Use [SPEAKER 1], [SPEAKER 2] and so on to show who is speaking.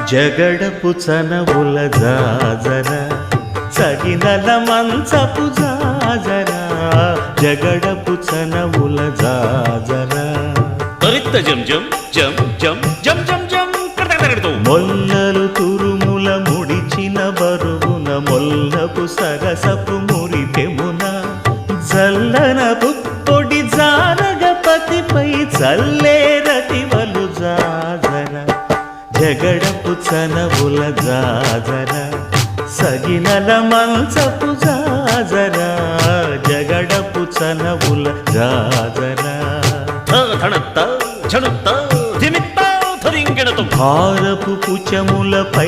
[SPEAKER 1] జగడపు చనవుల జాజర సగినల మంచపు జాజర జగడపు చనవుల జాజర
[SPEAKER 2] తరిత్త జం జం జం జం జం జం జం కడతకడతూ
[SPEAKER 1] మొల్లలు తురుముల ముడిచిన బరువున మొల్లపు సరసపు మురిపెమున జల్లనపు పొడి జానగపతిపై చల్లేరతివలు జాజర జగడపు చనవుల జాజర సగినల మంచపు జాజర జగడపు చనవుల జాజర
[SPEAKER 2] ధణత్త ఝణుత్త ధిమిత్త ధరింగిణతం
[SPEAKER 1] భారపు కుచములపై